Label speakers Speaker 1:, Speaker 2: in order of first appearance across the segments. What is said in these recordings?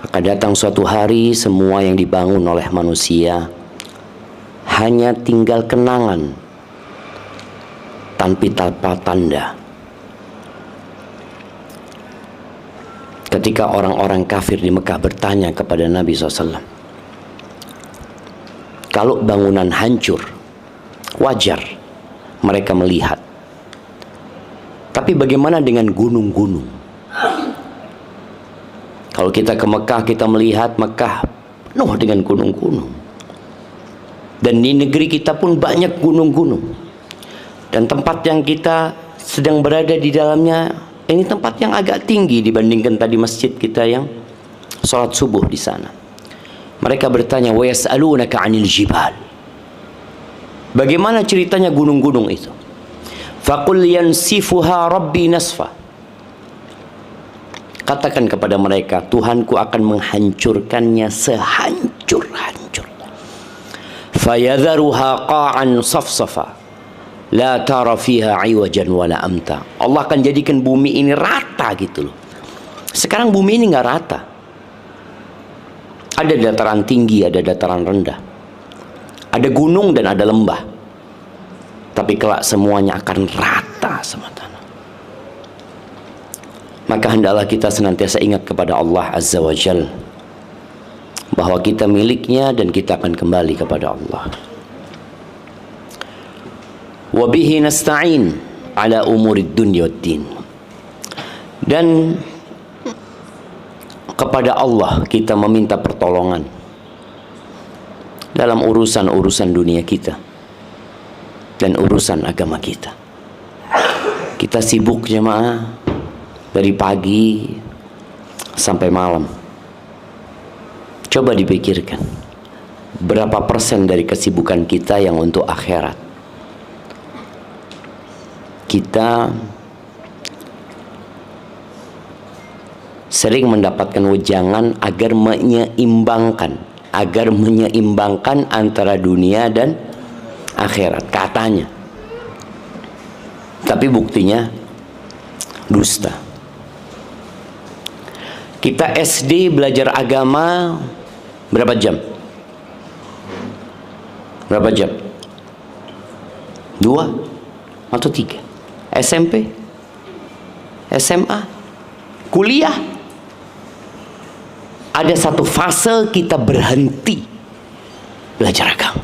Speaker 1: Akan datang suatu hari semua yang dibangun oleh manusia hanya tinggal kenangan tanpa tanda. Ketika orang-orang kafir di Mekah bertanya kepada Nabi SAW, kalau bangunan hancur, wajar mereka melihat. Tapi bagaimana dengan gunung-gunung? Kalau kita ke Mekah, kita melihat Mekah penuh dengan gunung-gunung. Dan di negeri kita pun banyak gunung-gunung. Dan tempat yang kita sedang berada di dalamnya, ini tempat yang agak tinggi dibandingkan tadi masjid kita yang sholat subuh di sana. Mereka bertanya, wa yas'alunaka 'anil jibal. Bagaimana ceritanya gunung-gunung itu? Faqul yansifuha rabbi nasfa. Katakan kepada mereka, Tuhanku akan menghancurkannya sehancur-hancurnya. Fayadharuha qa'an safsafa, la tara fiha 'iwajan wala amta. Allah akan jadikan bumi ini rata gitu loh. Sekarang bumi ini nggak rata. Ada dataran tinggi, ada dataran rendah. Ada gunung dan ada lembah. Tapi kelak semuanya akan rata sama tanah. Maka hendaklah kita senantiasa ingat kepada Allah Azza wa Jal, bahwa kita miliknya dan kita akan kembali kepada Allah. Wa bihi nasta'in ala umurid dunya waddin. Dan kepada Allah kita meminta pertolongan dalam urusan-urusan dunia kita dan urusan agama kita. Kita sibuk jemaah dari pagi sampai malam. Coba dipikirkan, berapa persen dari kesibukan kita yang untuk akhirat? Kita sering mendapatkan wejangan agar menyeimbangkan antara dunia dan akhirat katanya. Tapi buktinya dusta. Kita SD belajar agama berapa jam? Berapa jam? 2 atau 3? SMP? SMA? Kuliah? Ada satu fase kita berhenti belajar agama.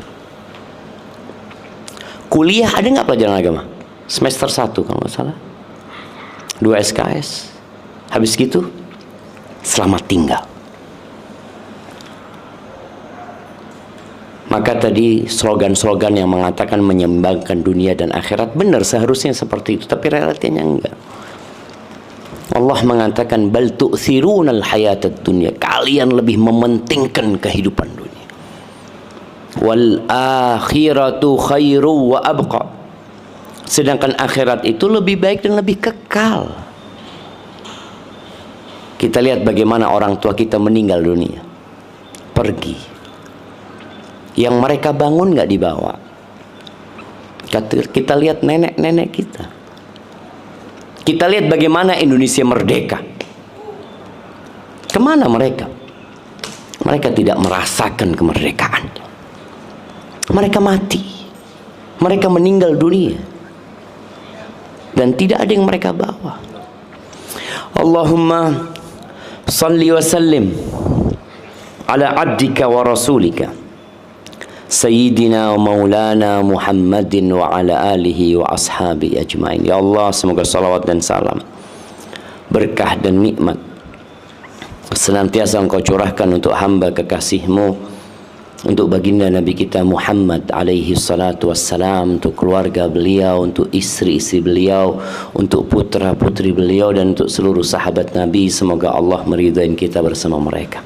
Speaker 1: Kuliah ada nggak pelajaran agama? Semester 1 kalau nggak salah. 2 SKS. Habis gitu selamat tinggal. Maka tadi slogan-slogan yang mengatakan menyeimbangkan dunia dan akhirat, benar seharusnya seperti itu, tapi realitanya enggak. Allah mengatakan bal tu'thirunal hayatad dunya, kalian lebih mementingkan kehidupan dunia. Wal akhiratu khairu wa abqa, sedangkan akhirat itu lebih baik dan lebih kekal. Kita lihat bagaimana orang tua kita meninggal dunia, pergi. Yang mereka bangun nggak dibawa. Kita lihat nenek-nenek kita. Kita lihat bagaimana Indonesia merdeka. Kemana mereka? Mereka tidak merasakan kemerdekaan. Mereka mati. Mereka meninggal dunia. Dan tidak ada yang mereka bawa. Allahumma salli wa sallim ala abdika wa rasulika Sayyidina wa maulana Muhammadin wa ala alihi wa ashabi ajmain. Ya Allah, semoga salawat dan salam, berkah dan nikmat senantiasa Engkau curahkan untuk hamba kekasih-Mu, untuk baginda Nabi kita Muhammad alaihi salatu wassalam, untuk keluarga beliau, untuk istri-istri beliau, untuk putra-putri beliau, dan untuk seluruh sahabat Nabi. Semoga Allah meridai kita bersama mereka.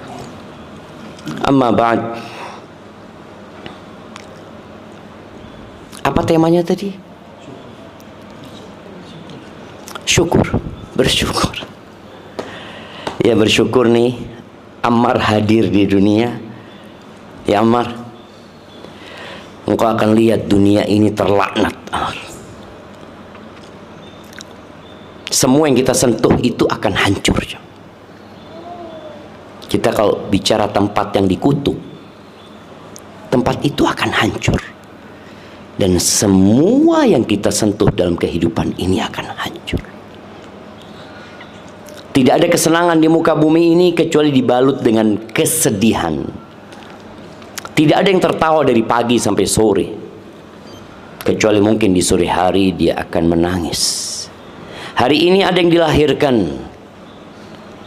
Speaker 1: Amma ba'd. Apa temanya tadi? Syukur, bersyukur. Ya, bersyukur nih Ammar hadir di dunia. Ya Ammar, engkau akan lihat dunia ini terlaknat. Semua yang kita sentuh itu akan hancur. Kita kalau bicara tempat yang dikutuk, tempat itu akan hancur. Dan semua yang kita sentuh dalam kehidupan ini akan hancur. Tidak ada kesenangan di muka bumi ini kecuali dibalut dengan kesedihan. Tidak ada yang tertawa dari pagi sampai sore, kecuali mungkin di sore hari dia akan menangis. Hari ini ada yang dilahirkan,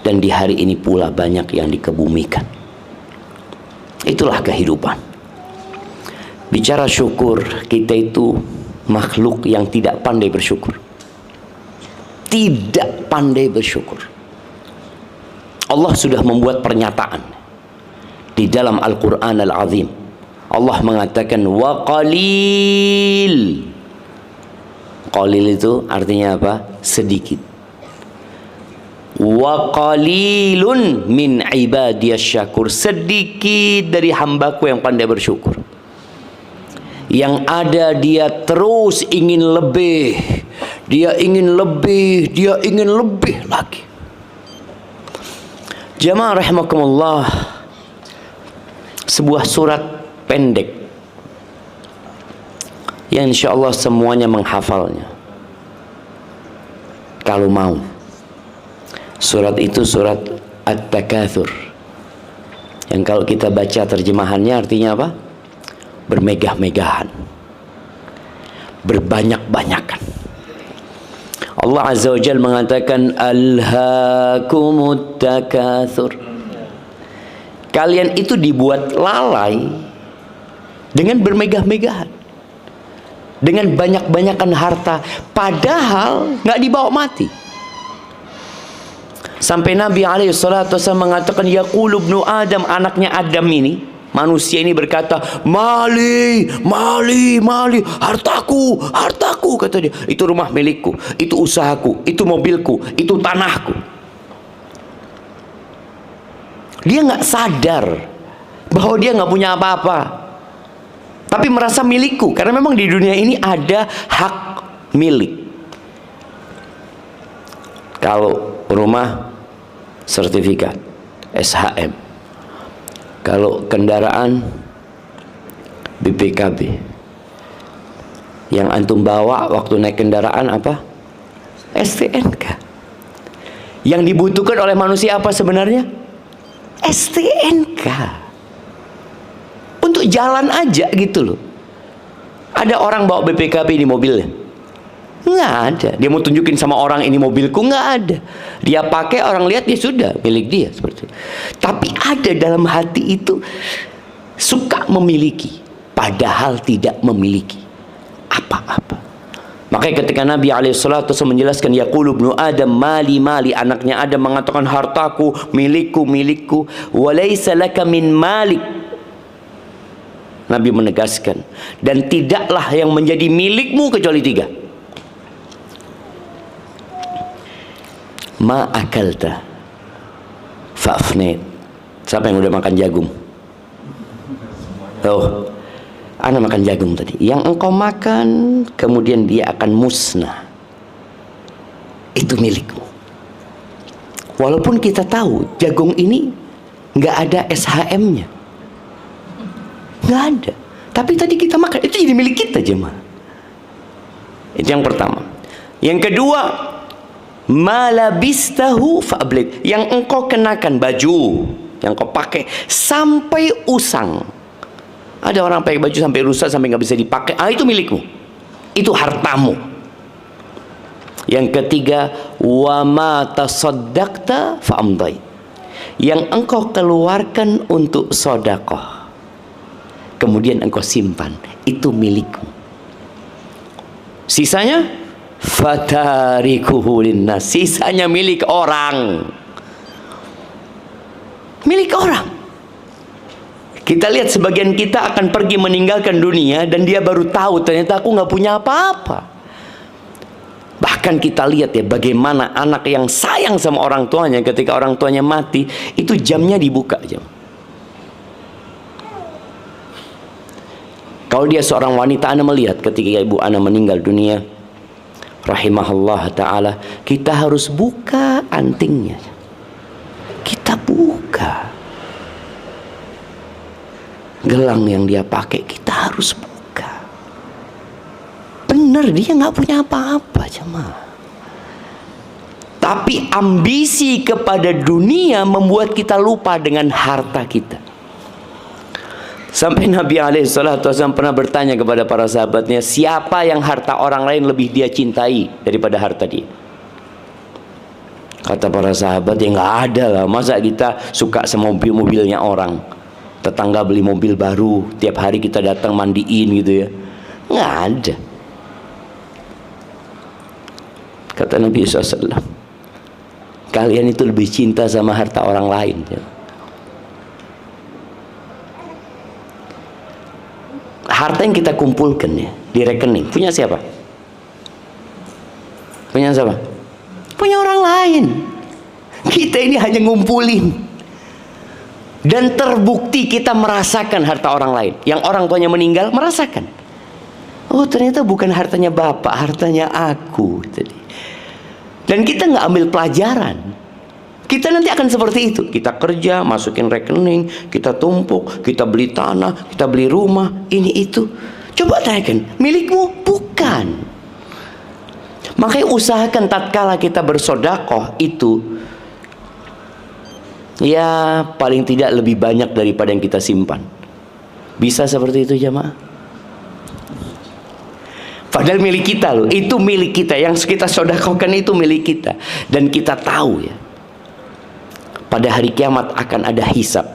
Speaker 1: dan di hari ini pula banyak yang dikebumikan. Itulah kehidupan. Bicara syukur, kita itu makhluk yang tidak pandai bersyukur. Tidak pandai bersyukur. Allah sudah membuat pernyataan di dalam Al-Quran Al-Azim. Allah mengatakan wa qalil. Qalil itu artinya apa? Sedikit. Wa qalilun min ibadiyas syakur. Sedikit dari hambaku yang pandai bersyukur. Yang ada dia terus ingin lebih. Dia ingin lebih, dia ingin lebih lagi. Jamaah rahimakumullah, sebuah surat pendek yang insyaallah semuanya menghafalnya kalau mau. Surat itu surat At-Takatsur, yang kalau kita baca terjemahannya artinya apa? Bermegah-megahan, berbanyak-banyakan. Allah Azza wa Jalla mengatakan alhaakumut takatsur. Kalian itu dibuat lalai dengan bermegah-megahan, dengan banyak-banyakan harta, padahal nggak dibawa mati. Sampai Nabi alaihissalatu wasallam mengatakan yaqulu ibnu Adam, anaknya Adam ini, manusia ini berkata, mali, mali, mali, hartaku, hartaku, kata dia. Itu rumah milikku, itu usahaku, itu mobilku, itu tanahku. Dia nggak sadar bahwa dia nggak punya apa-apa, tapi merasa milikku, karena memang di dunia ini ada hak milik. Kalau rumah, sertifikat SHM. Kalau kendaraan, BPKB. Yang antum bawa waktu naik kendaraan apa? STNK. Yang dibutuhkan oleh manusia apa sebenarnya? STNK. Untuk jalan aja gitu loh. Ada orang bawa BPKB di mobilnya? Nggak ada. Dia mau tunjukin sama orang ini mobilku, nggak ada. Dia pakai, orang lihat, dia sudah milik dia seperti itu. Tapi ada dalam hati itu suka memiliki, padahal tidak memiliki apa-apa. Makanya ketika Nabi alaihissalatu menjelaskan yaqulu ibnu Adam mali mali, anaknya Adam mengatakan hartaku, milikku, milikku, walaysa laka min malik. Nabi menegaskan, dan tidaklah yang menjadi milikmu kecuali tiga. Ma akalta fa'afnit. Siapa yang udah makan jagung? Oh, ana makan jagung tadi. Yang engkau makan kemudian dia akan musnah, itu milikmu. Walaupun kita tahu jagung ini nggak ada SHM-nya, nggak ada, tapi tadi kita makan, itu jadi milik kita jemaah. Itu yang pertama. Yang kedua, malabistahu fa'ablik, yang engkau kenakan, baju yang kau pakai sampai usang. Ada orang pakai baju sampai rusak, sampai nggak bisa dipakai, itu milikmu, itu hartamu. Yang ketiga, wa ma tasaddaqta fa'amdai, yang engkau keluarkan untuk sedekah kemudian engkau simpan, itu milikmu. Sisanya fatarikuhu linnas, sisanya milik orang. Milik orang. Kita lihat sebagian kita akan pergi meninggalkan dunia dan dia baru tahu ternyata aku nggak punya apa-apa. Bahkan kita lihat ya bagaimana anak yang sayang sama orang tuanya, ketika orang tuanya mati itu jamnya dibuka jam. Kalau dia seorang wanita, ana melihat ketika ibu ana meninggal dunia rahimahullah ta'ala, kita harus buka antingnya. Kita buka. gelang yang dia pakai kita harus buka. Benar, dia nggak punya apa-apa jemaah. Tapi ambisi kepada dunia membuat kita lupa dengan harta kita. Sampai Nabi SAW pernah bertanya kepada para sahabatnya, siapa yang harta orang lain lebih dia cintai daripada harta dia? Kata para sahabat, ya nggak ada lah. Masa kita suka sama mobil-mobilnya orang? Tetangga beli mobil baru, tiap hari kita datang mandiin gitu ya. Nggak ada. Kata Nabi SAW, kalian itu lebih cinta sama harta orang lain. Harta yang kita kumpulkan ya di rekening punya siapa? Punya siapa? Punya orang lain. Kita ini hanya ngumpulin. Dan terbukti kita merasakan harta orang lain. Yang orang tuanya meninggal merasakan. Oh ternyata bukan hartanya bapak, hartanya aku. Dan kita nggak ambil pelajaran. Kita nanti akan seperti itu. Kita kerja, masukin rekening, kita tumpuk, kita beli tanah, kita beli rumah, ini itu. Coba tanyakan, milikmu? Bukan. Makanya usahakan tatkala kita bersedekah itu, ya paling tidak lebih banyak daripada yang kita simpan. Bisa seperti itu jemaah? Padahal milik kita loh, itu milik kita. Yang kita sedekahkan itu milik kita. Dan kita tahu ya, pada hari kiamat akan ada hisab.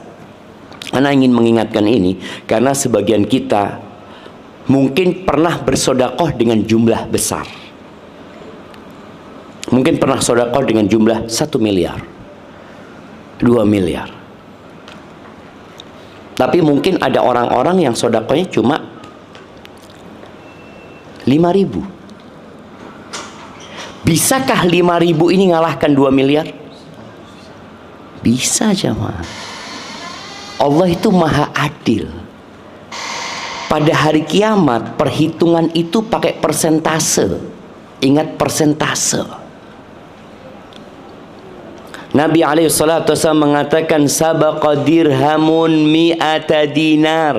Speaker 1: Ana ingin mengingatkan ini karena sebagian kita mungkin pernah bersedekah dengan jumlah besar. Mungkin pernah sedekah dengan jumlah 1 miliar, 2 miliar. Tapi mungkin ada orang-orang yang sedekahnya cuma 5.000. Bisakah 5.000 ini ngalahkan 2 miliar? Bisa jemaah. Allah itu maha adil. Pada hari kiamat perhitungan itu pakai persentase. Ingat persentase. Nabi SAW mengatakan sabaqa dirhamun mi'ata dinar.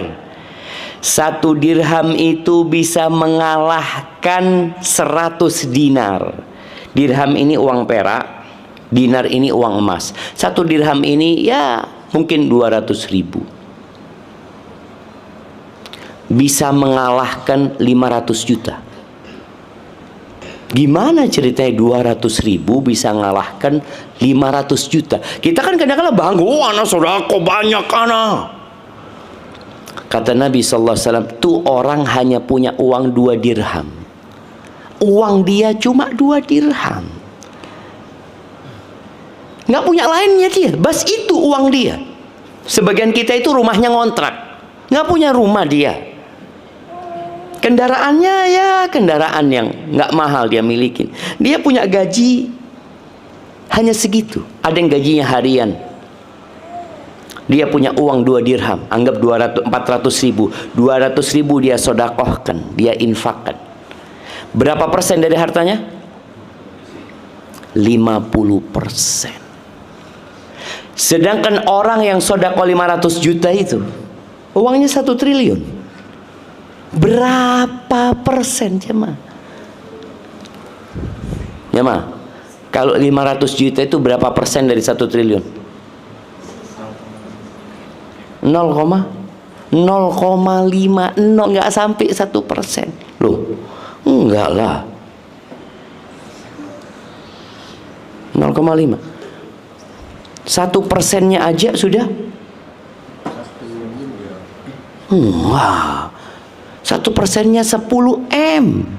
Speaker 1: 1 dirham itu bisa mengalahkan 100 dinar. Dirham ini uang perak, dinar ini uang emas. 1 dirham ini ya mungkin 200.000. Bisa mengalahkan 500 juta. Gimana ceritanya 200.000 bisa mengalahkan 500 juta? Kita kan kadang-kadang bangga, oh anak sodako banyak anak. Kata Nabi SAW, tuh orang hanya punya uang 2 dirham. Uang dia cuma 2 dirham. Nggak punya lainnya dia, bas itu uang dia. Sebagian kita itu rumahnya ngontrak, nggak punya rumah dia. Kendaraannya ya kendaraan yang nggak mahal dia milikin. Dia punya gaji hanya segitu. Ada yang gajinya harian. Dia punya uang 2 dirham, anggap 400.000. 200.000 dia sedekahkan, dia infakkan. Berapa persen dari hartanya? 50%. Sedangkan orang yang sedekah 500 juta itu uangnya 1 triliun. Berapa persen jemaah? Jemaah, kalau 500 juta itu berapa persen dari 1 triliun? 0,05, nggak sampai 1%. Loh, enggak lah. 0,5. 1%-nya aja sudah. Wah, 1%-nya 10 M.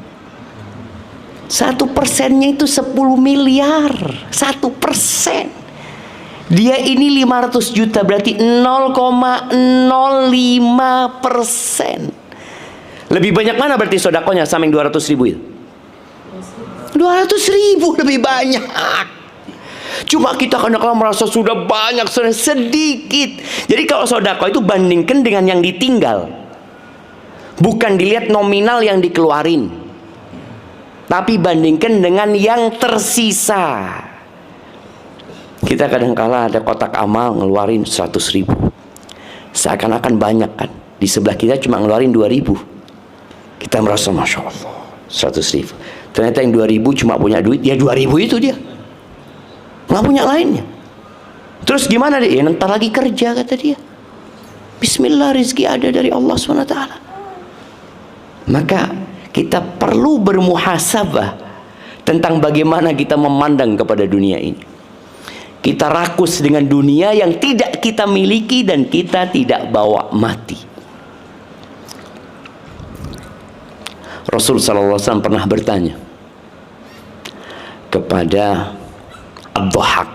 Speaker 1: 1%-nya itu 10 miliar. 1%. Dia ini 500 juta berarti 0,05%. Lebih banyak mana berarti sedekahnya sama yang 200.000 itu? 200.000 lebih banyak. Cuma kita kadang-kadang merasa sudah banyak, sedikit. Jadi kalau sedekah itu bandingkan dengan yang ditinggal. Bukan dilihat nominal yang dikeluarin, tapi bandingkan dengan yang tersisa. Kita kadang-kala ada kotak amal ngeluarin 100.000, seakan-akan banyak kan. di sebelah kita cuma ngeluarin 2.000. Kita merasa Masya Allah 100.000. Ternyata yang 2.000 cuma punya duit ya 2.000 itu dia, nggak punya lainnya. Terus gimana dia? Ya, ntar lagi kerja kata dia. Bismillah, rezeki ada dari Allah SWT. Maka kita perlu bermuhasabah tentang bagaimana kita memandang kepada dunia ini. Kita rakus dengan dunia yang tidak kita miliki dan kita tidak bawa mati. Rasul SAW pernah bertanya kepada Ad-Dhahhak,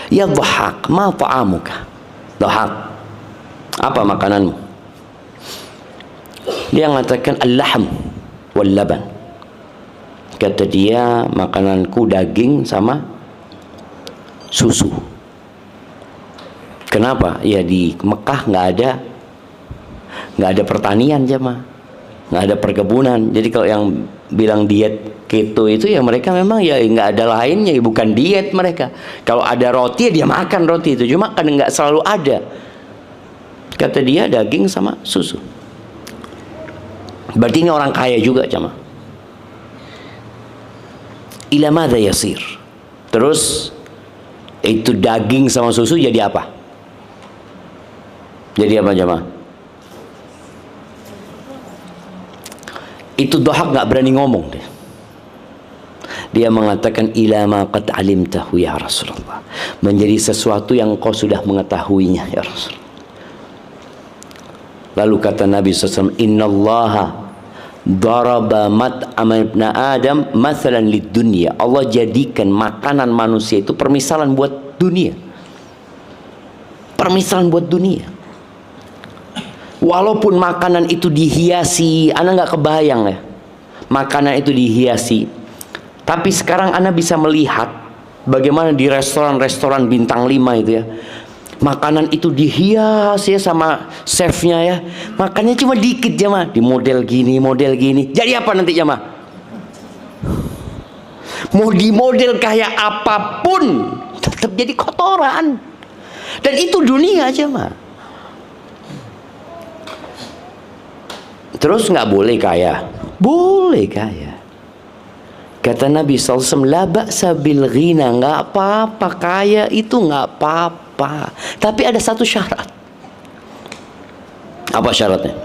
Speaker 1: ya Dhahhak, ma ta'amuka? Dhahhak, apa makananmu? Dia mengatakan al-lahm wal laban. Kata dia, makananku daging sama susu. Kenapa? Ya di Mekah nggak ada pertanian jemaah, nggak ada perkebunan. Jadi kalau yang bilang diet keto itu ya mereka memang ya nggak ada lainnya, ya bukan diet mereka. Kalau ada roti ya dia makan roti itu, cuma kan nggak selalu ada. Kata dia daging sama susu. Berarti ini orang kaya juga jemaah. Ila madza yasir. Terus itu daging sama susu jadi apa? Jadi apa jemaah? Itu Dhahhak nggak berani ngomong deh. Dia mengatakan ila ma qad alimtahu ya Rasulullah. Menjadi sesuatu yang kau sudah mengetahuinya ya Rasul. Lalu kata Nabi SAW, innallaha daraba mat'ama ibn Adam mathalan lid dunya. Allah jadikan makanan manusia itu permisalan buat dunia. Permisalan buat dunia. Walaupun makanan itu dihiasi, ana nggak kebayang ya. Makanan itu dihiasi. Tapi sekarang ana bisa melihat bagaimana di restoran-restoran bintang 5 itu ya. Makanan itu dihias ya sama chefnya ya. Makannya cuma dikit jemaah, di model gini, model gini. Jadi apa nanti jemaah? Mau di model kayak apapun tetap jadi kotoran. Dan itu dunia jemaah. Terus nggak boleh kaya? Boleh kaya. Kata Nabi SAW, la ba'sa bil ghina, nggak apa-apa kaya itu nggak apa-apa. Tapi ada satu syarat. Apa syaratnya?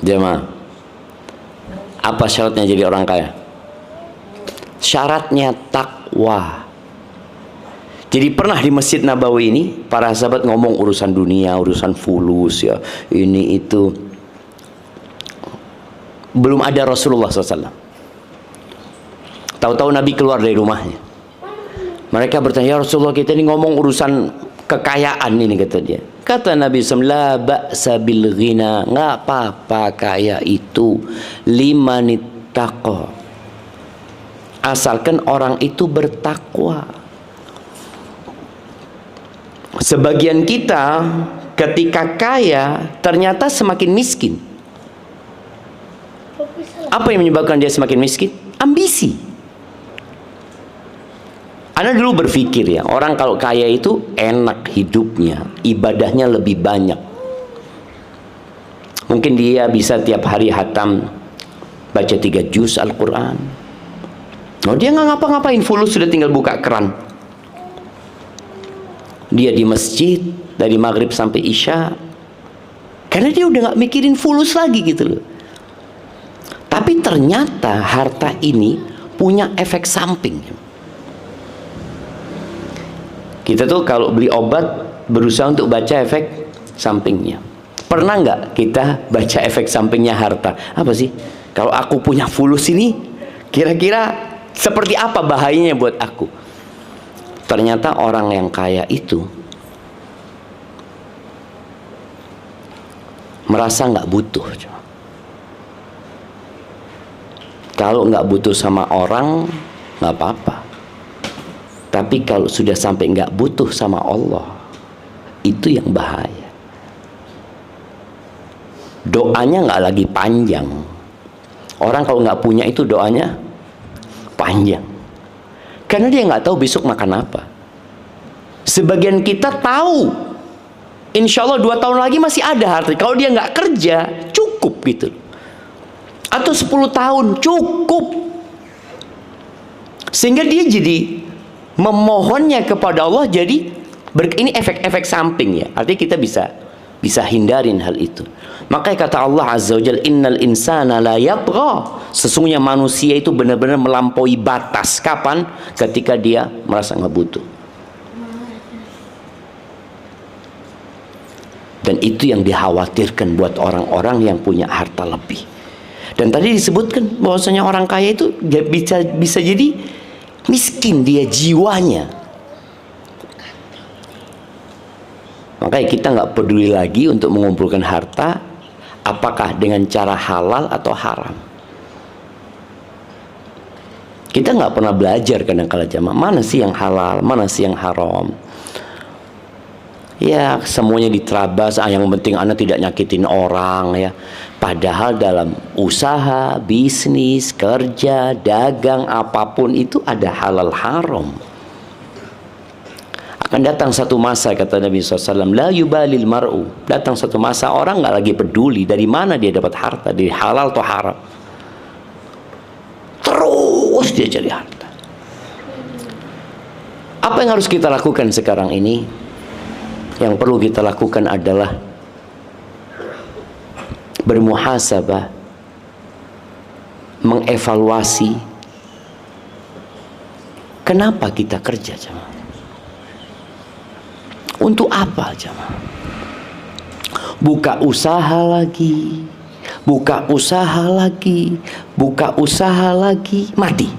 Speaker 1: Jemaah, apa syaratnya jadi orang kaya? Syaratnya takwa. Jadi pernah di Masjid Nabawi ini para sahabat ngomong urusan dunia, urusan fulus ya, ini itu. Belum ada Rasulullah SAW. Tahu-tahu Nabi keluar dari rumahnya. Mereka bertanya, ya Rasulullah, kita ini ngomong urusan kekayaan ini, kata dia. Kata Nabi SAW, la ba'sa bil ghina, nggak apa-apa kaya itu, limanittaqa, asalkan orang itu bertakwa. Sebagian kita ketika kaya ternyata semakin miskin. Apa yang menyebabkan dia semakin miskin? Ambisi. Ana dulu berpikir ya, orang kalau kaya itu enak hidupnya, ibadahnya lebih banyak. Mungkin dia bisa tiap hari hatam, baca 3 juz Al-Quran. Oh, dia nggak ngapa-ngapain, fulus sudah tinggal buka keran. Dia di masjid dari maghrib sampai isya, karena dia udah nggak mikirin fulus lagi gitu loh. Tapi ternyata harta ini punya efek samping. Kita tuh kalau beli obat berusaha untuk baca efek sampingnya. Pernah nggak kita baca efek sampingnya harta? Apa sih? Kalau aku punya fulus ini, kira-kira seperti apa bahayanya buat aku? Ternyata orang yang kaya itu merasa nggak butuh. Kalau nggak butuh sama orang, nggak apa-apa. Tapi kalau sudah sampai nggak butuh sama Allah, itu yang bahaya. Doanya nggak lagi panjang. Orang kalau nggak punya itu doanya panjang. Karena dia nggak tahu besok makan apa. Sebagian kita tahu insya Allah 2 tahun lagi masih ada harta. Kalau dia nggak kerja, cukup gitu. Atau 10 tahun, cukup. Sehingga dia jadi memohonnya kepada Allah, jadi ini efek-efek samping ya. Artinya kita bisa hindarin hal itu. Makanya kata Allah Azza wa Jalla, innal insana la yatgha. Sesungguhnya manusia itu benar-benar melampaui batas. Kapan? Ketika dia merasa nggak butuh. Dan itu yang dikhawatirkan buat orang-orang yang punya harta lebih. Dan tadi disebutkan bahwasanya orang kaya itu bisa jadi miskin dia jiwanya. Makanya kita nggak peduli lagi untuk mengumpulkan harta, apakah dengan cara halal atau haram. Kita nggak pernah belajar kadang-kala jamaah, mana sih yang halal, mana sih yang haram. Ya semuanya diterabas, yang penting anak tidak nyakitin orang ya. Padahal dalam usaha, bisnis, kerja, dagang, apapun itu ada halal haram. Akan datang satu masa, kata Nabi SAW, la yubalil mar'u. Datang satu masa orang nggak lagi peduli dari mana dia dapat harta, dari halal atau haram. Terus dia cari harta. Apa yang harus kita lakukan sekarang ini? Yang perlu kita lakukan adalah bermuhasabah, mengevaluasi kenapa kita kerja, jemaah. Untuk apa, jemaah? Buka usaha lagi, buka usaha lagi, buka usaha lagi, mati.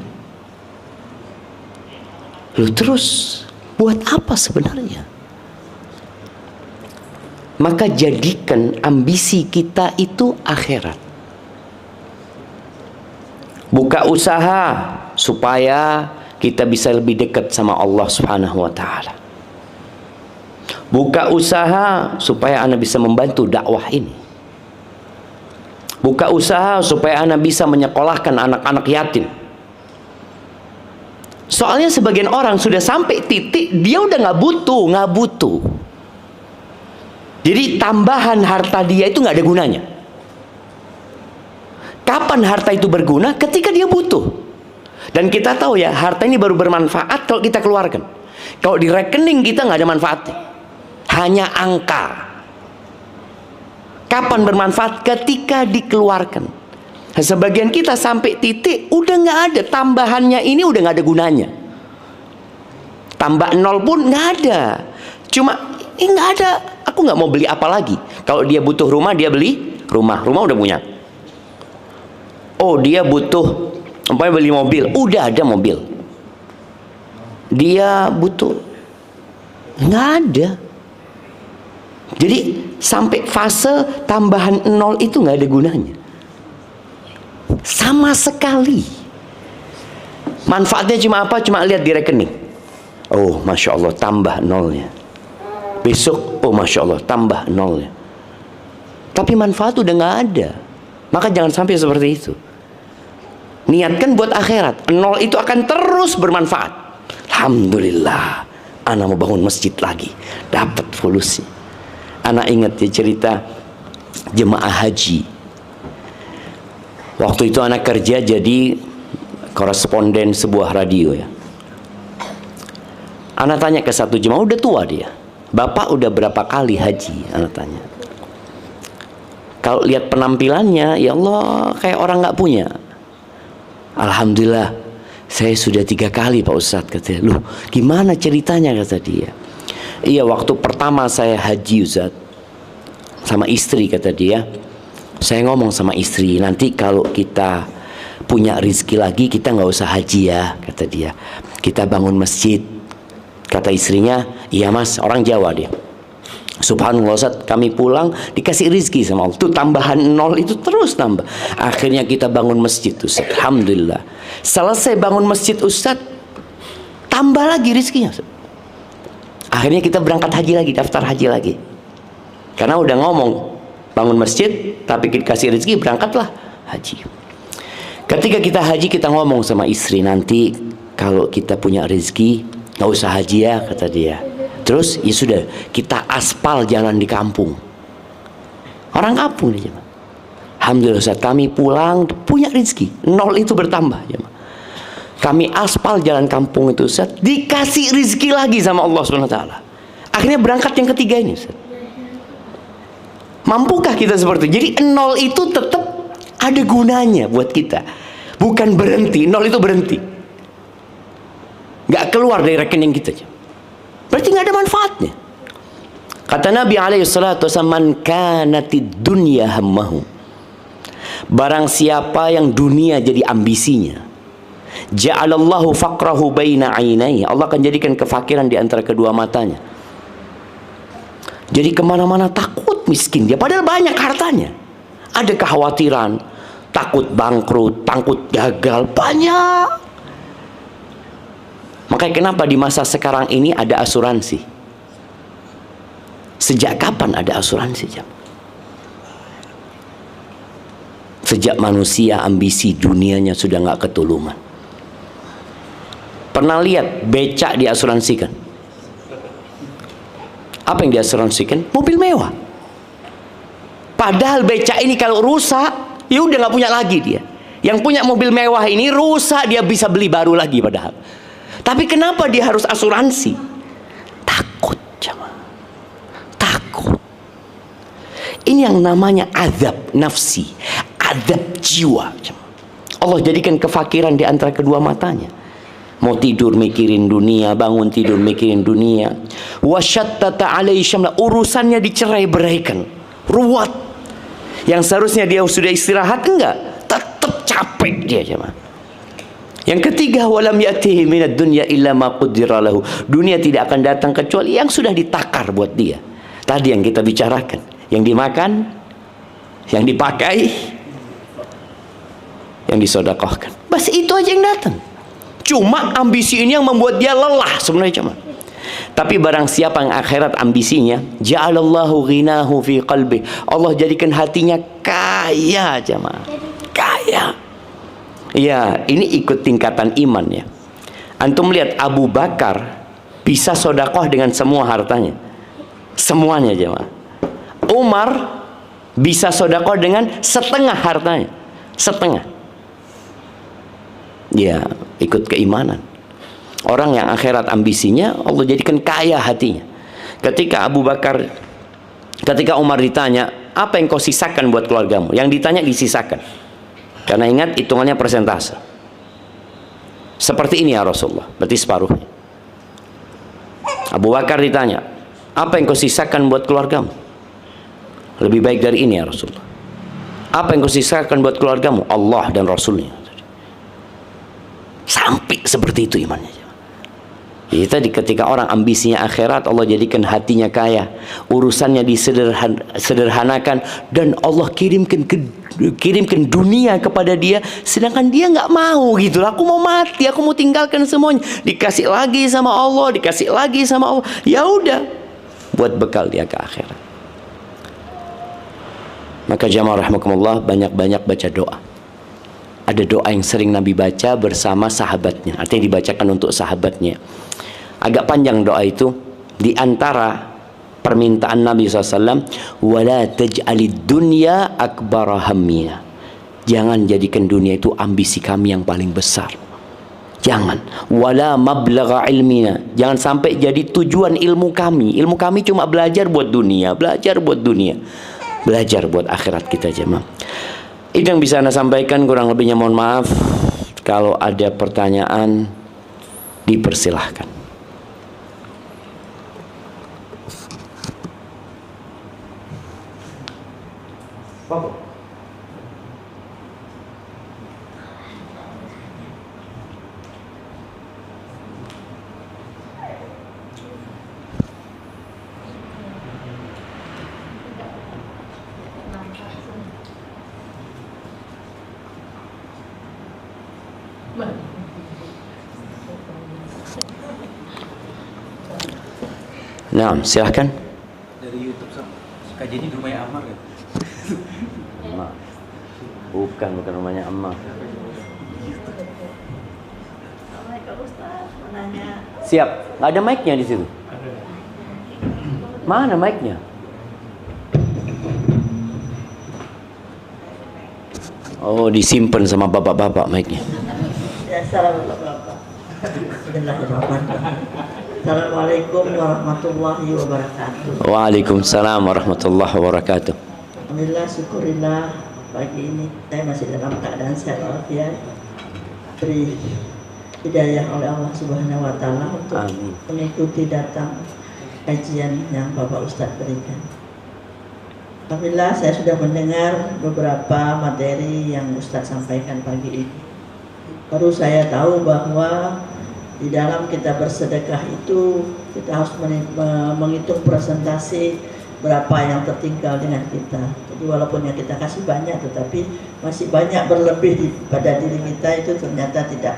Speaker 1: Lalu terus buat apa sebenarnya? Maka jadikan ambisi kita itu akhirat. Buka usaha supaya kita bisa lebih dekat sama Allah Subhanahu wa taala. Buka usaha supaya Anda bisa membantu dakwah ini. Buka usaha supaya Anda bisa menyekolahkan anak-anak yatim. Soalnya sebagian orang sudah sampai titik dia udah nggak butuh. Jadi tambahan harta dia itu nggak ada gunanya. Kapan harta itu berguna? Ketika dia butuh. Dan kita tahu ya, harta ini baru bermanfaat kalau kita keluarkan. Kalau di rekening kita nggak ada manfaatnya. Hanya angka. Kapan bermanfaat? Ketika dikeluarkan. Sebagian kita sampai titik udah nggak ada, tambahannya ini udah nggak ada gunanya. Tambah 0 pun nggak ada. Cuma nggak ada. Aku nggak mau beli apa lagi. Kalau dia butuh rumah, dia beli rumah udah punya. Oh dia butuh umpamanya beli mobil, udah ada mobil. Dia butuh, nggak ada. Jadi sampai fase tambahan 0 itu nggak ada gunanya sama sekali. Manfaatnya cuma apa? Cuma lihat di rekening. Oh masya Allah tambah 0-nya. Besok, oh masya Allah tambah 0-nya. Tapi manfaat udah nggak ada. Maka jangan sampai seperti itu. Niatkan buat akhirat. 0 itu akan terus bermanfaat. Alhamdulillah, anak mau bangun masjid lagi, dapat solusi. Anak ingat ya cerita jemaah haji. Waktu itu anak kerja jadi koresponden sebuah radio ya. Anak tanya ke satu jemaah, udah tua dia. Bapak udah berapa kali haji? Anak tanya. Kalau lihat penampilannya, ya Allah kayak orang nggak punya. Alhamdulillah, saya sudah 3 kali Pak Ustadz, katanya. Loh, gimana ceritanya, kata dia. Iya, waktu pertama saya haji Ustadz sama istri, kata dia. Saya ngomong sama istri, nanti kalau kita punya rezeki lagi kita nggak usah haji ya, kata dia. Kita bangun masjid. Kata istrinya, iya mas, orang Jawa dia. Subhanallah Ustaz, kami pulang dikasih rezeki sama Allah. Itu tambahan 0 itu terus tambah. Akhirnya kita bangun masjid Ustaz. Alhamdulillah. Selesai bangun masjid Ustaz, tambah lagi rezekinya Ustaz. Akhirnya kita berangkat haji lagi, daftar haji lagi. Karena udah ngomong bangun masjid, tapi dikasih rezeki, berangkatlah haji. Ketika kita haji, kita ngomong sama istri, nanti kalau kita punya rezeki nggak usah haji ya, kata dia. Terus ya sudah, kita aspal jalan di kampung. Orang kampung nih jemaah. Alhamdulillah Ustaz, kami pulang punya rezeki, nol itu bertambah jemaah. Kami aspal jalan kampung itu Ustaz, dikasih rezeki lagi sama Allah SWT. Akhirnya berangkat yang ketiga ini Ustaz. Mampukah kita seperti itu? Jadi nol itu tetap ada gunanya buat kita. Bukan berhenti, nol itu berhenti. Gak keluar dari rekening kita. Berarti gak ada manfaatnya. Kata Nabi SAW, man kanatid dunya hammahu. Barang siapa yang dunia jadi ambisinya, ja'alallahu faqrahu baina ainai. Allah akan jadikan kefakiran di antara kedua matanya. Jadi kemana-mana takut miskin dia, padahal banyak hartanya. Ada kekhawatiran, takut bangkrut, takut gagal, banyak. Makanya kenapa di masa sekarang ini ada asuransi? Sejak kapan ada asuransi? Sejak manusia ambisi dunianya sudah nggak ketulungan. Pernah lihat becak diasuransikan? Apa yang diasuransikan? Mobil mewah. Padahal becak ini kalau rusak, ya udah nggak punya lagi dia. Yang punya mobil mewah ini rusak, dia bisa beli baru lagi padahal. Tapi kenapa dia harus asuransi? Takut, jemaah. Takut. Ini yang namanya azab nafsi, azab jiwa. Allah jadikan kefakiran di antara kedua matanya. Mau tidur mikirin dunia, bangun tidur mikirin dunia. Wasyattata alaihi syamla, urusannya dicerai-beraikan, ruwet. Yang seharusnya dia sudah istirahat, enggak, tetap capek dia jemaah. Yang ketiga, walam ya'tihi minad dunya illa ma qaddara lahu. Dunia tidak akan datang kecuali yang sudah ditakar buat dia. Tadi yang kita bicarakan, yang dimakan, yang dipakai, yang disedekahkan. Bas itu aja yang datang. Cuma ambisi ini yang membuat dia lelah sebenarnya cuma. Tapi barang siapa yang akhirat ambisinya, ja'alallahu ghinahu fi qalbi. Allah jadikan hatinya kaya jemaah. Kaya. Ya, ini ikut tingkatan iman ya. Antum lihat Abu Bakar bisa sodakoh dengan semua hartanya. Semuanya jemaah. Umar bisa sodakoh dengan setengah hartanya. Setengah. Ya, ikut keimanan. Orang yang akhirat ambisinya, Allah jadikan kaya hatinya. Ketika Umar ditanya, apa yang kau sisakan buat keluargamu? Yang ditanya disisakan. Karena ingat hitungannya persentase. Seperti ini ya Rasulullah, berarti separuhnya. Abu Bakar ditanya, apa yang kau sisakan buat keluargamu? Lebih baik dari ini ya Rasulullah. Apa yang kau sisakan buat keluargamu? Allah dan Rasulnya. Sampai seperti itu imannya. Jadi tadi ketika orang ambisinya akhirat, Allah jadikan hatinya kaya, urusannya disederhanakan, dan Allah kirimkan dunia kepada dia, sedangkan dia nggak mau gitu. Aku mau mati, aku mau tinggalkan semuanya. Dikasih lagi sama Allah, dikasih lagi sama Allah. Ya udah, buat bekal dia ke akhirat. Maka jamaah rahimakumullah, banyak-banyak baca doa. Ada doa yang sering Nabi baca bersama sahabatnya, artinya dibacakan untuk sahabatnya. Agak panjang doa itu. Di antara permintaan Nabi SAW, wala taj'alid dunya akbara hammina. Jangan jadikan dunia itu ambisi kami yang paling besar. Jangan. Wala mablagha ilmina. Jangan sampai jadi tujuan ilmu kami. Ilmu kami cuma belajar buat dunia, belajar buat dunia, belajar buat akhirat kita jemaah. Itu yang bisa Anda sampaikan, kurang lebihnya mohon maaf. Kalau ada pertanyaan, dipersilahkan. Nah, silahkan.
Speaker 2: Dari YouTube kajiannya di rumahnya Ammar ya?
Speaker 1: Ammar. Bukan rumahnya Ammar.
Speaker 3: Assalamualaikum Ustaz, mau nanya.
Speaker 1: Siap, nggak ada mic-nya di situ. Mana mic-nya? Oh, disimpan sama bapak-bapak mic-nya.
Speaker 3: Ya, Bapak. Bismillahirrahmanirrahim. Assalamualaikum warahmatullahi wabarakatuh.
Speaker 1: Waalaikumsalam warahmatullahi wabarakatuh.
Speaker 3: Alhamdulillah, syukurillah pagi ini saya masih dalam keadaan sehat walafiat, beri hidayah oleh Allah Subhanahu wa taala untuk
Speaker 1: Amin.
Speaker 3: mengikuti datang kajian yang Bapak Ustadz berikan. Alhamdulillah saya sudah mendengar beberapa materi yang Ustadz sampaikan pagi ini. Baru saya tahu bahwa di dalam kita bersedekah itu kita harus menghitung persentase berapa yang tertinggal dengan kita. Jadi walaupun yang kita kasih banyak, tetapi masih banyak berlebih pada diri kita, itu ternyata tidak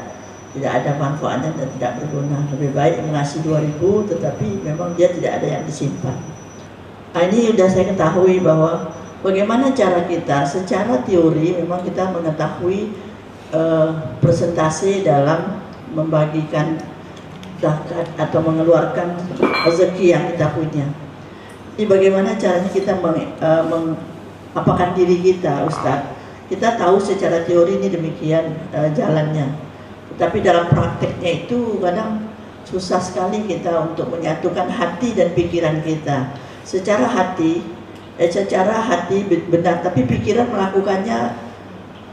Speaker 3: ada manfaatnya dan tidak berguna. Lebih baik mengasih 2.000 tetapi memang dia tidak ada yang disimpan. Nah, ini sudah saya ketahui bahwa bagaimana cara kita secara teori memang kita mengetahui persentase dalam membagikan zakat atau mengeluarkan rezeki yang kita punya. Ini bagaimana caranya kita mengapakan diri kita, Ustadz? Kita tahu secara teori ini demikian jalannya, tapi dalam prakteknya itu kadang susah sekali kita untuk menyatukan hati dan pikiran kita. Secara hati benar, tapi pikiran melakukannya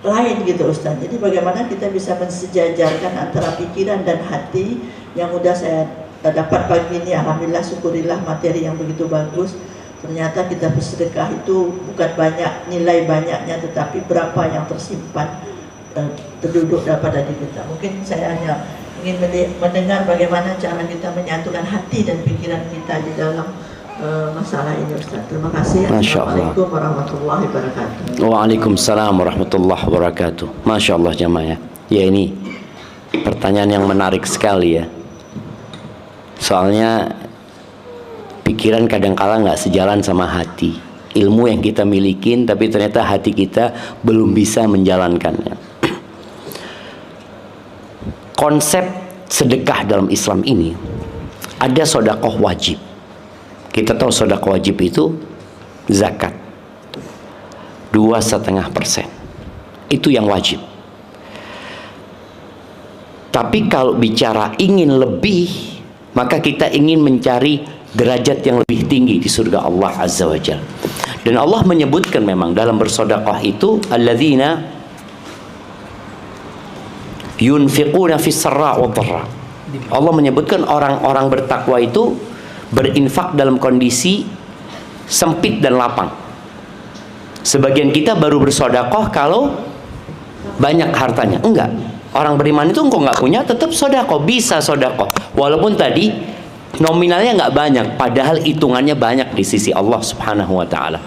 Speaker 3: lain gitu, Ustaz. Jadi bagaimana kita bisa mensejajarkan antara pikiran dan hati yang udah saya dapat pagi ini. Alhamdulillah, syukurillah materi yang begitu bagus. Ternyata kita bersedekah itu bukan banyak nilai banyaknya, tetapi berapa yang tersimpan terduduk pada diri kita. Mungkin saya hanya ingin mendengar bagaimana cara kita menyatukan hati dan pikiran kita di dalam masalah ini, Ustaz. Terima kasih. Assalamualaikum warahmatullahi wabarakatuh.
Speaker 1: Waalaikumsalam warahmatullahi wabarakatuh. Masya Allah jamaah. Ya, ini pertanyaan yang menarik sekali ya. Soalnya pikiran kadang-kala nggak sejalan sama hati. Ilmu yang kita milikin, tapi ternyata hati kita belum bisa menjalankannya. Konsep sedekah dalam Islam ini ada sedekah wajib. Kita tahu sedekah wajib itu zakat 2,5%. Itu yang wajib. Tapi kalau bicara ingin lebih, maka kita ingin mencari derajat yang lebih tinggi di surga Allah Azza wa Jalla. Dan Allah menyebutkan memang dalam bersedekah itu alladzina yunfiquna fis sarra wa dharra. Allah menyebutkan orang-orang bertakwa itu berinfak dalam kondisi sempit dan lapang. Sebagian kita baru bersedekah kalau banyak hartanya. Enggak. Orang beriman itu engkau nggak punya, tetap sedekah, bisa sedekah. Walaupun tadi nominalnya nggak banyak, padahal hitungannya banyak di sisi Allah Subhanahu wa taala.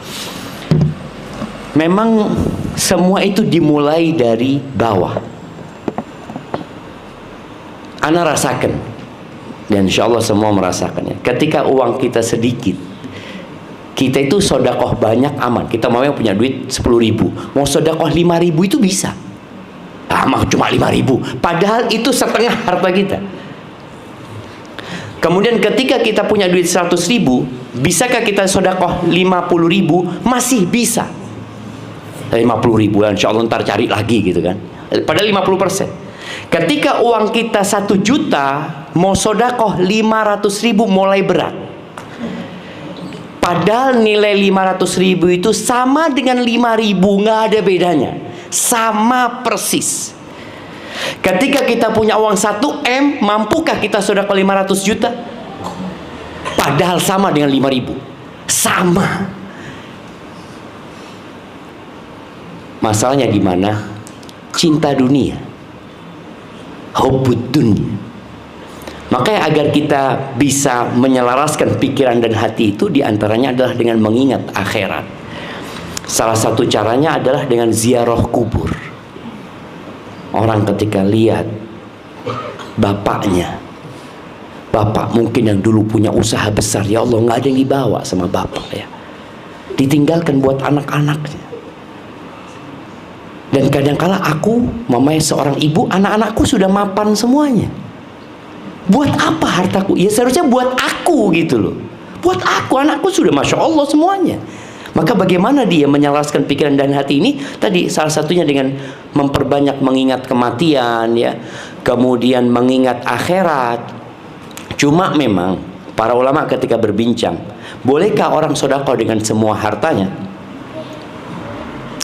Speaker 1: Memang semua itu dimulai dari bawah. Ana rasakan, dan insya Allah semua merasakannya. Ketika uang kita sedikit, kita itu sedekah banyak aman. Kita mau yang punya duit 10.000, mau sedekah 5.000 itu bisa. Cuma 5.000, padahal itu setengah harta kita. Kemudian ketika kita punya duit 100.000, bisakah kita sedekah 50.000? Masih bisa. 50.000, insya Allah ntar cari lagi gitu kan. Padahal 50%. Ketika uang kita 1 juta, mau sedekah 500.000 mulai berat. Padahal nilai 500.000 itu sama dengan 5.000, nggak ada bedanya, sama persis. Ketika kita punya uang 1 M, mampukah kita sedekah 500 juta? Padahal sama dengan 5.000, sama. Masalahnya di mana? Cinta dunia, hubbud dunya. Makanya agar kita bisa menyelaraskan pikiran dan hati itu, diantaranya adalah dengan mengingat akhirat. Salah satu caranya adalah dengan ziarah kubur. Orang ketika lihat bapaknya, bapak mungkin yang dulu punya usaha besar, ya Allah nggak ada yang dibawa sama bapak ya, ditinggalkan buat anak-anaknya. Dan kadangkala aku, mamanya seorang ibu, anak-anakku sudah mapan semuanya. Buat apa hartaku? Ya seharusnya buat aku gitu loh. Buat aku, anakku sudah Masya Allah semuanya. Maka bagaimana dia menyelaraskan pikiran dan hati ini? Tadi salah satunya dengan memperbanyak mengingat kematian, ya, kemudian mengingat akhirat. Cuma memang para ulama ketika berbincang, bolehkah orang sedekah dengan semua hartanya?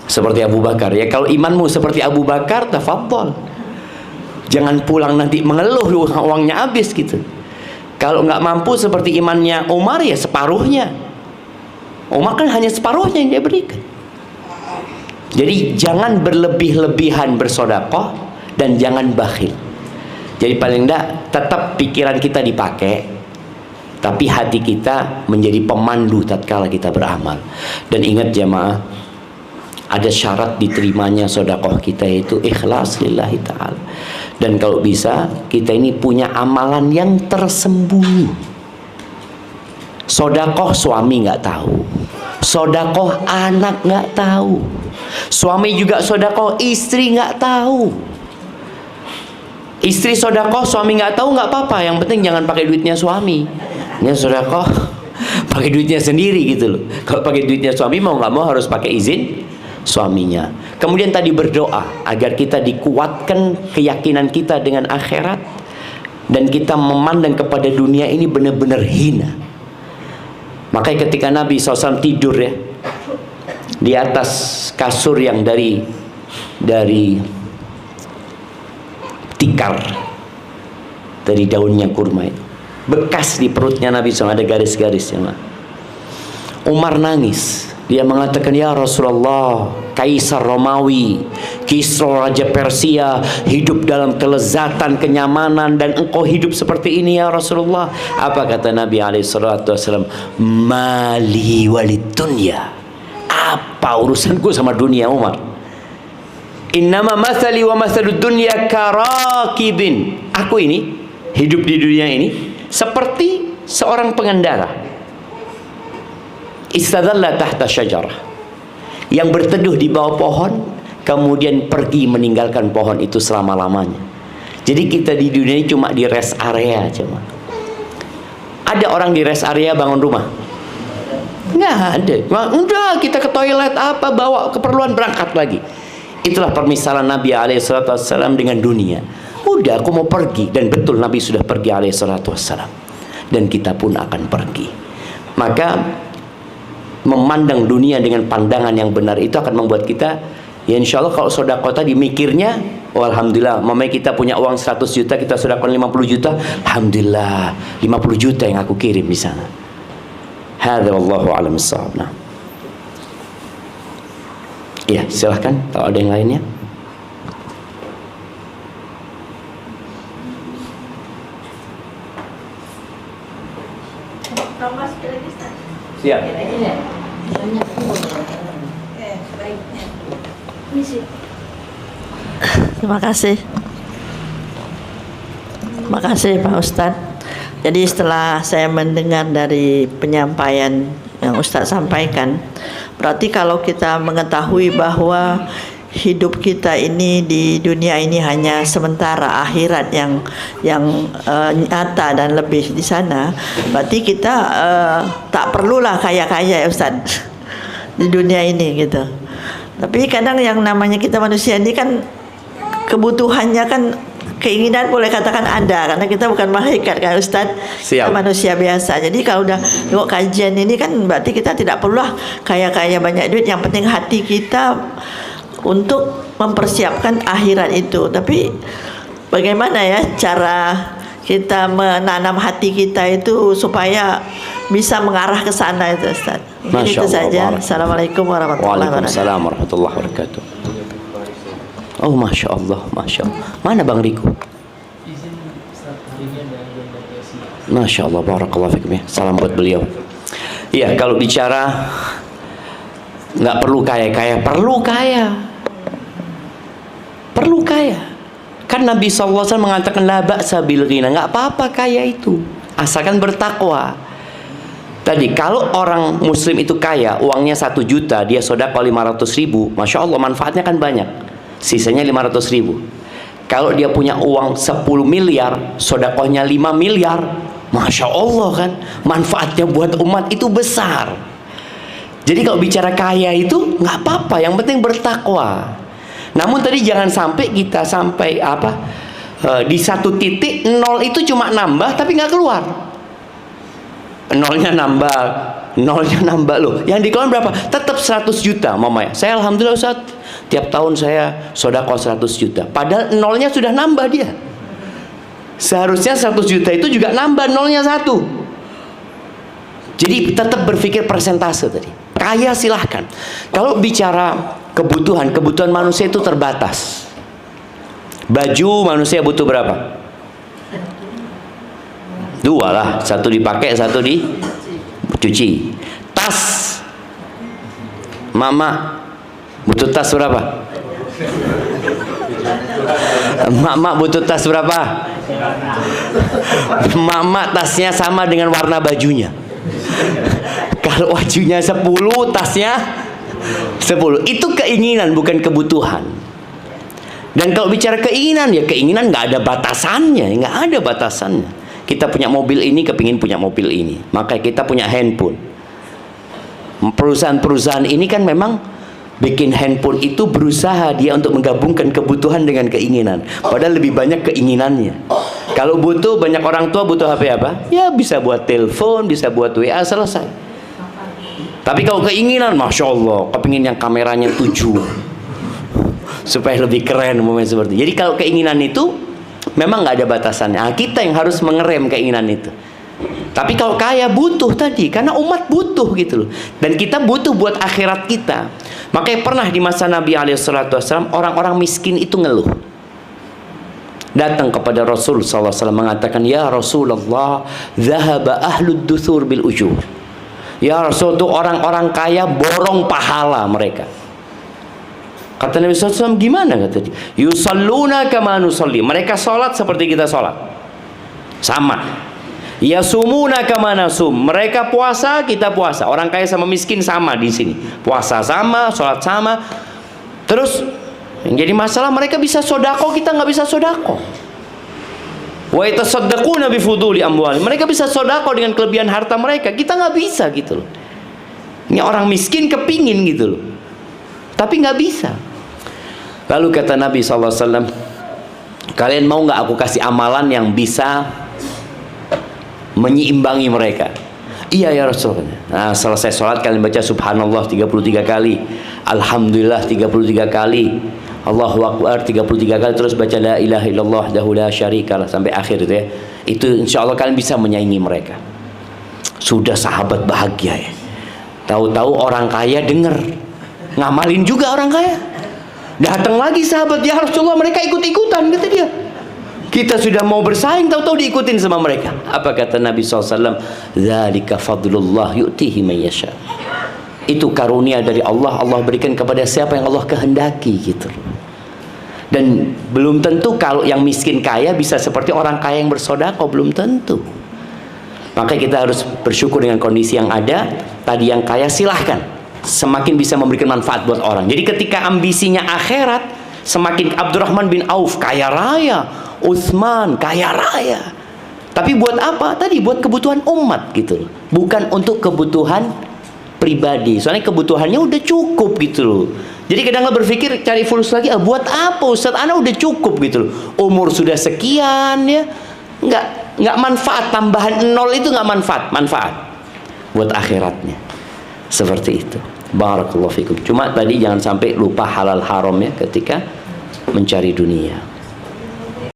Speaker 1: Seperti Abu Bakar, ya, kalau imanmu seperti Abu Bakar, tafadhol. Jangan pulang nanti mengeluh uangnya habis gitu. Kalau nggak mampu seperti imannya Umar, ya separuhnya. Umar kan hanya separuhnya yang dia berikan. Jadi jangan berlebih-lebihan bersedekah dan jangan bakhil. Jadi paling tidak tetap pikiran kita dipakai, tapi hati kita menjadi pemandu tatkala kita beramal. Dan ingat jemaah, ada syarat diterimanya sedekah kita, yaitu ikhlas lillahi ta'ala. Dan kalau bisa kita ini punya amalan yang tersembunyi. Sedekah suami nggak tahu, sedekah anak nggak tahu, suami juga sedekah istri nggak tahu. Istri sedekah suami nggak tahu, nggak apa-apa, yang penting jangan pakai duitnya suami. Ini sedekah pakai duitnya sendiri gitu loh. Kalau pakai duitnya suami, mau nggak mau harus pakai izin suaminya. Kemudian tadi berdoa agar kita dikuatkan keyakinan kita dengan akhirat, dan kita memandang kepada dunia ini benar-benar hina. Makanya ketika Nabi SAW tidur, ya, di atas kasur yang dari tikar, dari daunnya kurma itu, bekas di perutnya Nabi SAW ada garis-garis, ya. Umar nangis. Dia mengatakan, ya Rasulullah, Kaisar Romawi, Kisra Raja Persia hidup dalam kelezatan, kenyamanan, dan engkau hidup seperti ini ya Rasulullah. Apa kata Nabi SAW? Mali walid dunya. Apa urusanku sama dunia, Umar? Innama mathali wa mathalud dunya karakibin. Aku ini hidup di dunia ini seperti seorang pengendara istadalla tahta syajarah, yang berteduh di bawah pohon, kemudian pergi meninggalkan pohon itu selama-lamanya. Jadi kita di dunia ini cuma di rest area cuma. Ada orang di rest area bangun rumah? Nggak ada. Udah kita ke toilet apa, bawa keperluan, berangkat lagi. Itulah permisalan Nabi SAW dengan dunia. Udah, aku mau pergi, dan betul Nabi sudah pergi SAW, dan kita pun akan pergi. Maka memandang dunia dengan pandangan yang benar itu akan membuat kita, ya insya Allah kalau sedekah tadi mikirnya, oh alhamdulillah, mamanya kita punya uang 100 juta, kita sedekah 50 juta, alhamdulillah 50 juta yang aku kirim di sana. Hadza wallahu a'lam bissawab. Nah, iya silahkan kalau ada yang lainnya. Siap.
Speaker 3: Terima kasih. Terima kasih Pak Ustadz. Jadi setelah saya mendengar dari penyampaian yang Ustadz sampaikan, berarti kalau kita mengetahui bahwa hidup kita ini di dunia ini hanya sementara, akhirat yang nyata dan lebih di sana, berarti kita tak perlulah kaya-kaya ya Ustaz di dunia ini gitu. Tapi kadang yang namanya kita manusia ini kan kebutuhannya kan, keinginan boleh katakan ada, karena kita bukan malaikat kan Ustaz. Kita manusia biasa. Jadi kalau udah tengok kajian ini kan berarti kita tidak perlulah kaya-kaya banyak duit, yang penting hati kita untuk mempersiapkan akhirat itu. Tapi bagaimana ya cara kita menanam hati kita itu supaya bisa mengarah ke sana itu Ustaz. Mungkin itu saja. Assalamualaikum warahmatullahi wabarakatuh.
Speaker 1: Waalaikumsalam warahmatullahi wabarakatuh. Oh Masya Allah, Masya Allah. Mana Bang Riko? Masya Allah, barakallahu fikum ya. Salam buat beliau. Iya, kalau bicara nggak perlu kaya-kaya, perlu kaya. Perlu kaya. Kan Nabi SAW mengatakan la ba'sa bil ghina, nggak apa-apa kaya itu, asalkan bertakwa. Tadi kalau orang muslim itu kaya, uangnya 1 juta, dia sedekah 500.000, Masya Allah manfaatnya kan banyak, sisanya 500.000. Kalau dia punya uang 10 miliar, sedekahnya 5 miliar, Masya Allah kan, manfaatnya buat umat itu besar. Jadi kalau bicara kaya itu nggak apa-apa, yang penting bertakwa. Namun tadi jangan sampai kita sampai di satu titik nol itu cuma nambah tapi nggak keluar. Nolnya nambah loh. Yang dikeluarkan berapa? Tetap 100 juta mamanya. Saya alhamdulillah Ustaz, tiap tahun saya sedekah 100 juta. Padahal nolnya sudah nambah dia. Seharusnya 100 juta itu juga nambah nolnya 1. Jadi tetap berpikir persentase tadi. Kaya silahkan. Kalau bicara kebutuhan manusia itu terbatas. Baju manusia butuh berapa? 2 lah, 1 dipakai, 1 dicuci. Tas, mama butuh tas berapa? Mama butuh tas berapa? Mama tasnya sama dengan warna bajunya. Kalau bajunya 10, tasnya 10. Itu keinginan, bukan kebutuhan. Dan kalau bicara keinginan, ya keinginan nggak ada batasannya, nggak ada batasannya. Kita punya mobil ini, kepingin punya mobil ini, maka kita punya handphone. Perusahaan-perusahaan ini kan memang bikin handphone itu berusaha dia untuk menggabungkan kebutuhan dengan keinginan, padahal lebih banyak keinginannya. Kalau butuh, banyak orang tua butuh HP apa? Ya bisa buat telepon, bisa buat WA, selesai. Tapi kalau keinginan, Masya Allah, kepingin yang kameranya 7 supaya lebih keren, momen seperti. Jadi kalau keinginan itu memang nggak ada batasannya. Nah, kita yang harus mengerem keinginan itu. Tapi kalau kaya butuh tadi, karena umat butuh gitu loh. Dan kita butuh buat akhirat kita. Makanya pernah di masa Nabi SAW, orang-orang miskin itu ngeluh. Datang kepada Rasul SAW mengatakan, ya Rasulullah, zahaba ahlud duthur bil ujur. Ya Rasul, itu orang-orang kaya borong pahala mereka. Kata Nabi SAW, gimana kata dia? Yusalluna kama nusalli. Mereka sholat seperti kita sholat, sama. Yasumuna kama nasum. Mereka puasa, kita puasa. Orang kaya sama miskin sama di sini. Puasa sama, sholat sama. Terus yang jadi masalah, mereka bisa sodako, kita nggak bisa sodako. Wa yatasaddaquna bi fuduli amwali. Mereka bisa sodako dengan kelebihan harta mereka, kita nggak bisa gitu loh. Ini orang miskin kepingin gitu loh, tapi nggak bisa. Lalu kata Nabi SAW, kalian mau nggak aku kasih amalan yang bisa menyeimbangi mereka? Iya ya Rasulullah. Nah, selesai sholat kalian baca subhanallah 33 kali, alhamdulillah 33 kali, Allahu Akbar 33 kali, terus baca la ilaha illallah wahdahu la syarikalah sampai akhir itu ya. Itu insya Allah kalian bisa menyaingi mereka. Sudah sahabat bahagia ya. Tahu-tahu orang kaya dengar, ngamalin juga orang kaya. Datang lagi sahabat, ya Rasulullah, mereka ikut-ikutan, kata dia. Kita sudah mau bersaing, tahu-tahu diikutin sama mereka. Apa kata Nabi SAW? Dzalika fadlullah yu'tihi man yasha. Itu karunia dari Allah, Allah berikan kepada siapa yang Allah kehendaki gitu. Dan belum tentu kalau yang miskin kaya bisa seperti orang kaya yang bersedekah, belum tentu. Maka kita harus bersyukur dengan kondisi yang ada. Tadi yang kaya silahkan, semakin bisa memberikan manfaat buat orang. Jadi ketika ambisinya akhirat, semakin Abdurrahman bin Auf kaya raya, Utsman kaya raya. Tapi buat apa? Tadi buat kebutuhan umat gitu loh. Bukan untuk kebutuhan pribadi. Soalnya kebutuhannya udah cukup gitu loh. Jadi kadang berpikir cari fulus lagi, buat apa Ustaz? Ana udah cukup gitu loh. Umur sudah sekian ya. Nggak manfaat, tambahan 0 itu nggak manfaat buat akhiratnya. Seperti itu. Barakallahu fikum. Cuma tadi jangan sampai lupa halal haram ya ketika mencari dunia.